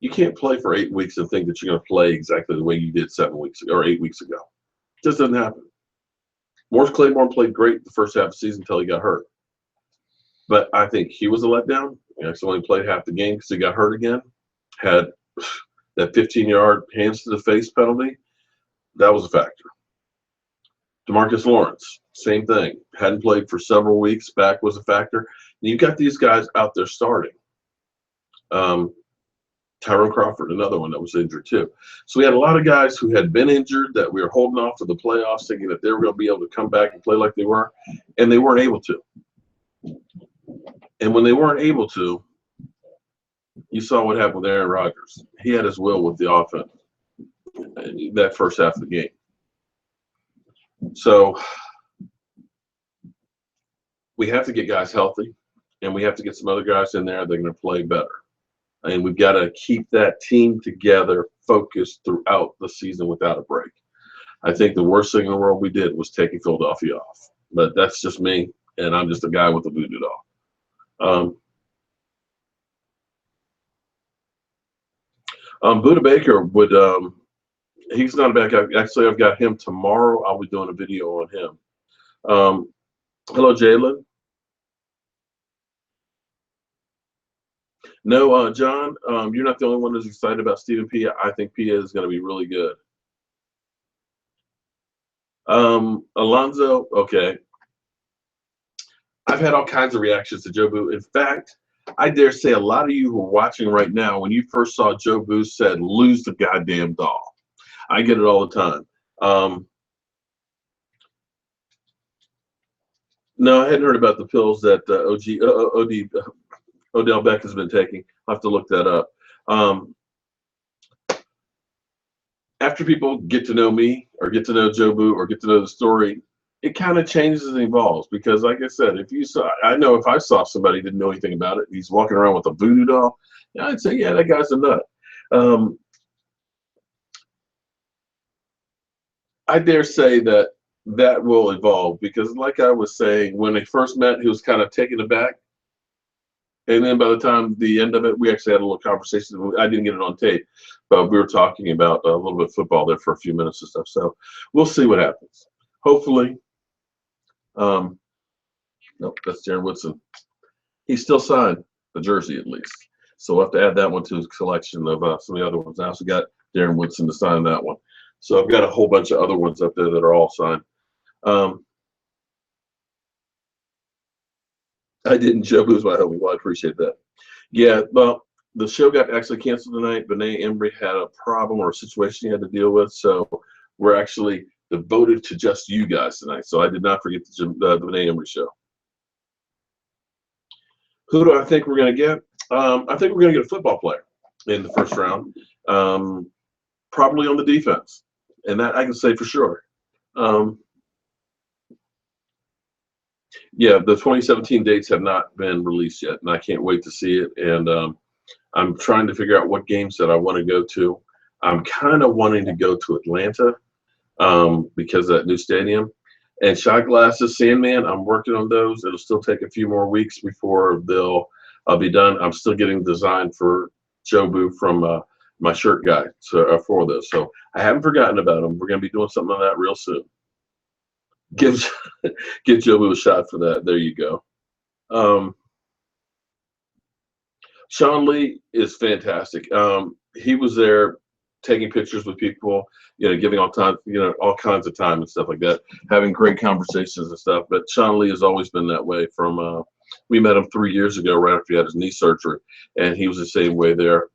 You can't play for 8 weeks and think that you're going to play exactly the way you did 7 weeks ago or 8 weeks ago. It just doesn't happen. Morris Claiborne played great the first half of the season until he got hurt. But I think he was a letdown. He actually only played half the game because he got hurt again. Had that 15-yard hands to the face penalty. That was a factor. DeMarcus Lawrence, same thing. Hadn't played for several weeks. Back was a factor. And you've got these guys out there starting. Tyrone Crawford, another one that was injured too. So we had a lot of guys who had been injured that we were holding off to the playoffs, thinking that they were going to be able to come back and play like they were, and they weren't able to. And when they weren't able to, you saw what happened with Aaron Rodgers. He had his will with the offense that first half of the game. So we have to get guys healthy, and we have to get some other guys in there that are going to play better. And we've got to keep that team together, focused throughout the season without a break. I think the worst thing in the world we did was taking Philadelphia off. But that's just me, and I'm just a guy with a voodoo doll. Buda Baker would he's not a bad guy. Actually, I've got him tomorrow. I'll be doing a video on him. Hello, Jalen. No, John, you're not the only one who's excited about Stephen Pia. I think Pia is going to be really good. Alonzo, okay. I've had all kinds of reactions to Jobu. In fact, I dare say a lot of you who are watching right now, when you first saw Jobu said, lose the goddamn doll. I get it all the time. No, I hadn't heard about the pills that Odell Beckham's been taking. I'll have to look that up. After people get to know me or get to know Jobu or get to know the story, it kind of changes and evolves because, like I said, I know if I saw somebody who didn't know anything about it, he's walking around with a voodoo doll, I'd say, yeah, that guy's a nut. I dare say that will evolve because, like I was saying, when they first met, he was kind of taken aback. And then by the time the end of it, we actually had a little conversation. I didn't get it on tape, but we were talking about a little bit of football there for a few minutes and stuff. So we'll see what happens. Hopefully, nope, that's Darren Woodson. He's still signed the jersey at least. So we'll have to add that one to his collection of some of the other ones. I also got Darren Woodson to sign that one. So I've got a whole bunch of other ones up there that are all signed. I didn't. Jobu is my homie. Well, I appreciate that. Yeah, well, the show got actually canceled tonight. Benet Embry had a problem or a situation he had to deal with. So we're actually devoted to just you guys tonight. So I did not forget the Benet Embry show. Who do I think we're going to get? I think we're going to get a football player in the first round, probably on the defense. And that I can say for sure. Yeah, the 2017 dates have not been released yet, and I can't wait to see it. And I'm trying to figure out what games that I want to go to. I'm kind of wanting to go to Atlanta because of that new stadium. And shot glasses, Sandman, I'm working on those. It'll still take a few more weeks before I'll be done. I'm still getting designed for Jobu from my shirt guy for those. So I haven't forgotten about them. We're going to be doing something on that real soon. Give Jobu a shot for that. There you go. Sean Lee is fantastic. He was there taking pictures with people, giving all kinds of time and stuff like that, having great conversations and stuff. But Sean Lee has always been that way. We met him 3 years ago, right after he had his knee surgery, and he was the same way there.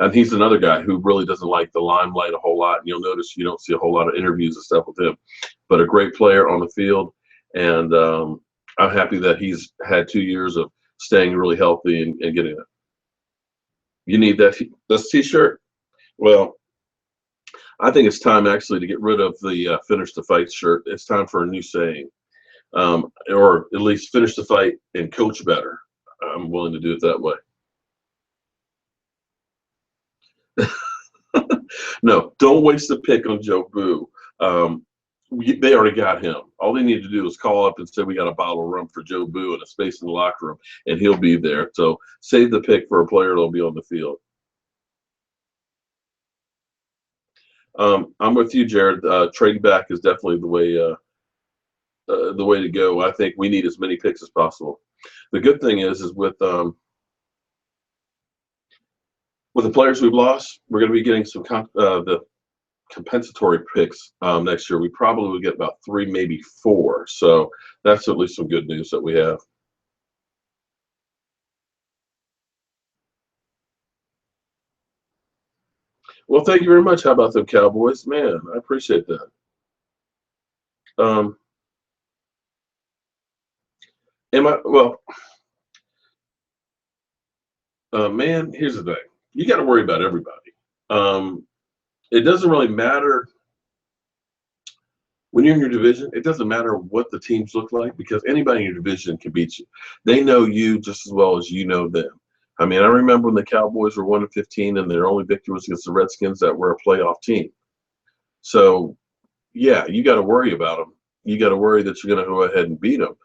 And he's another guy who really doesn't like the limelight a whole lot. And you'll notice you don't see a whole lot of interviews and stuff with him, but a great player on the field. And I'm happy that he's had 2 years of staying really healthy and getting it. You need that T-shirt? Well, I think it's time actually to get rid of the finish the fight shirt. It's time for a new saying, or at least finish the fight and coach better. I'm willing to do it that way. No, don't waste the pick on Jobu. They already got him. All they need to do is call up and say we got a bottle of rum for Jobu and a space in the locker room, and he'll be there. So save the pick for a player that'll be on the field. I'm with you, Jared. Trading back is definitely the way to go. I think we need as many picks as possible. The good thing is with the players we've lost, we're going to be getting some the compensatory picks next year. We probably will get about 3, maybe 4. So that's at least some good news that we have. Well, thank you very much. How about them Cowboys? Man, I appreciate that. Um, man, here's the thing. You got to worry about everybody. It doesn't really matter when you're in your division. It doesn't matter what the teams look like because anybody in your division can beat you. They know you just as well as you know them. I mean, I remember when the Cowboys were 1-15 and their only victory was against the Redskins that were a playoff team. So, yeah, you got to worry about them. You got to worry that you're going to go ahead and beat them.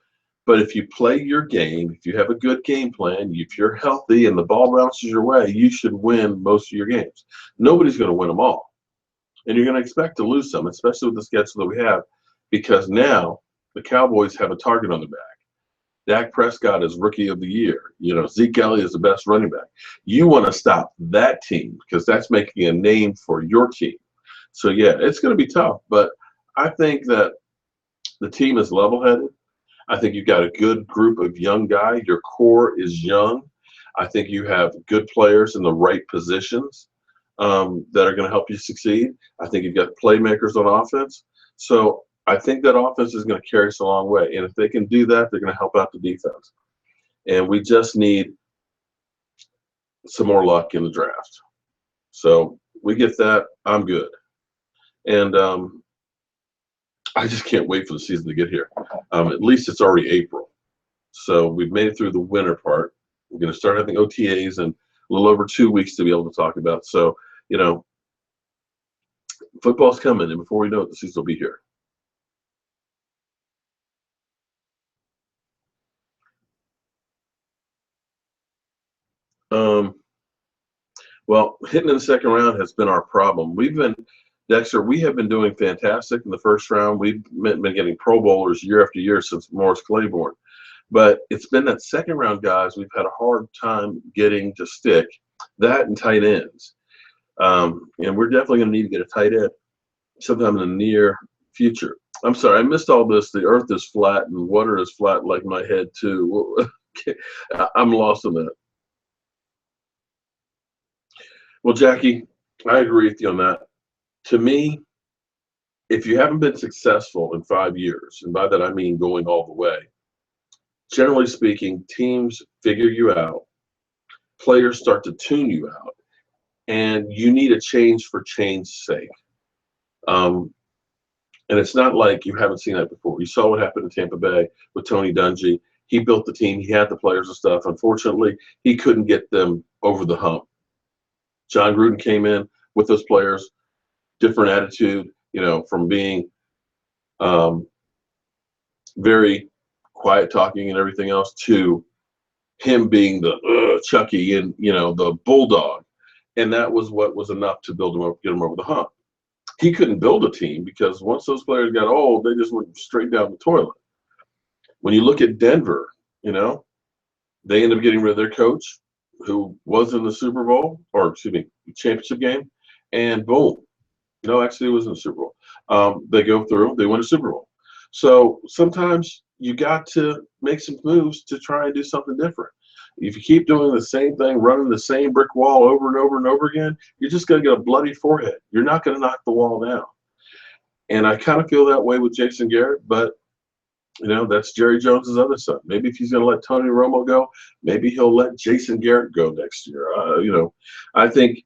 But if you play your game, if you have a good game plan, if you're healthy and the ball bounces your way, you should win most of your games. Nobody's going to win them all. And you're going to expect to lose some, especially with the schedule that we have, because now the Cowboys have a target on their back. Dak Prescott is Rookie of the Year. Zeke Elliott is the best running back. You want to stop that team because that's making a name for your team. So, yeah, it's going to be tough. But I think that the team is level-headed. I think you've got a good group of young guys. Your core is young. I think you have good players in the right positions that are going to help you succeed. I think you've got playmakers on offense. So I think that offense is going to carry us a long way. And if they can do that, they're going to help out the defense. And we just need some more luck in the draft. So we get that. I'm good. And I just can't wait for the season to get here. At least it's already April. So we've made it through the winter part. We're going to start having OTAs in a little over 2 weeks to be able to talk about. So, football's coming, and before we know it, the season will be here. Well, hitting in the second round has been our problem. Dexter, we have been doing fantastic in the first round. We've been getting Pro Bowlers year after year since Morris Claiborne. But it's been that second round guys we've had a hard time getting to stick. That and tight ends. And we're definitely going to need to get a tight end sometime in the near future. I'm sorry, I missed all this. The earth is flat and water is flat like my head, too. I'm lost in that. Well, Jackie, I agree with you on that. To me, if you haven't been successful in 5 years, and by that I mean going all the way, generally speaking, teams figure you out, players start to tune you out, and you need a change for change's sake. And it's not like you haven't seen that before. You saw what happened in Tampa Bay with Tony Dungy. He built the team. He had the players and stuff. Unfortunately, he couldn't get them over the hump. John Gruden came in with those players, different attitude, from being very quiet talking and everything else to him being the Chucky and, the bulldog. And that was what was enough to build him up, get him over the hump. He couldn't build a team because once those players got old, they just went straight down the toilet. When you look at Denver, they ended up getting rid of their coach who was in the Super Bowl, or excuse me, championship game, and boom. No, actually, it was in the Super Bowl. They go through, they win a Super Bowl. So sometimes you got to make some moves to try and do something different. If you keep doing the same thing, running the same brick wall over and over and over again, you're just going to get a bloody forehead. You're not going to knock the wall down. And I kind of feel that way with Jason Garrett, but that's Jerry Jones's other son. Maybe if he's going to let Tony Romo go, maybe he'll let Jason Garrett go next year. I think,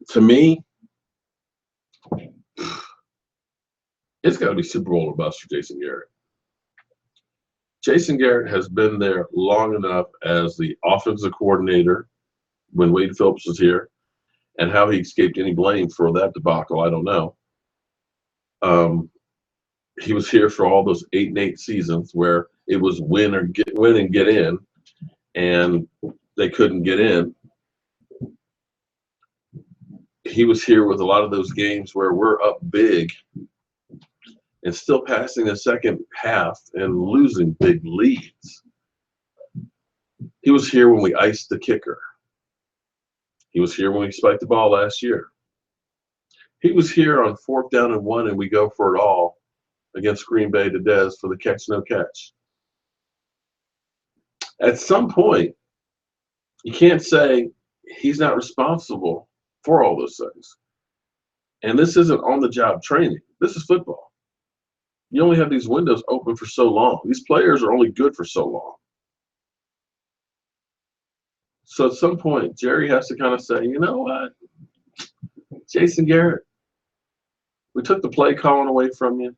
to me, it's got to be Super Bowl or bust for Jason Garrett. Jason Garrett has been there long enough as the offensive coordinator when Wade Phillips was here, and how he escaped any blame for that debacle, I don't know. He was here for all those 8-8 seasons where it was win and get in, and they couldn't get in. He was here with a lot of those games where we're up big and still passing the second half and losing big leads. He was here when we iced the kicker. He was here when we spiked the ball last year. He was here on 4th down and 1 and we go for it all against Green Bay to Dez for the catch, no catch. At some point, you can't say he's not responsible for all those things. And this isn't on-the-job training. This is football. You only have these windows open for so long. These players are only good for so long. So at some point, Jerry has to kind of say, you know what, Jason Garrett, we took the play calling away from you.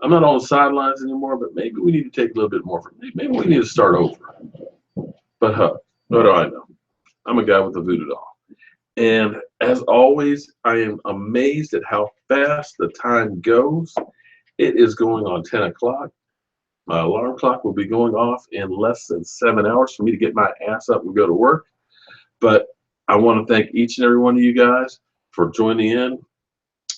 I'm not on the sidelines anymore, but maybe we need to take a little bit more from me. Maybe we need to start over. But what do I know? I'm a guy with a voodoo doll. And as always, I am amazed at how fast the time goes. It is going on 10 o'clock. My alarm clock will be going off in less than 7 hours for me to get my ass up and go to work. But I want to thank each and every one of you guys for joining in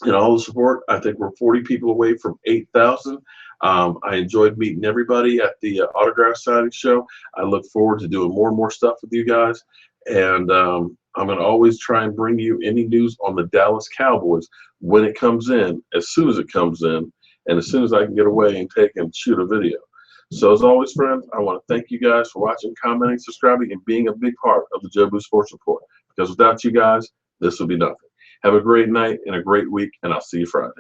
and all the support. I think we're 40 people away from 8,000. I enjoyed meeting everybody at the autograph signing show. I look forward to doing more and more stuff with you guys. And I'm going to always try and bring you any news on the Dallas Cowboys when it comes in, as soon as it comes in, and as soon as I can get away and take and shoot a video. So as always, friends, I want to thank you guys for watching, commenting, subscribing, and being a big part of the Jobu Sports Report. Because without you guys, this would be nothing. Have a great night and a great week, and I'll see you Friday.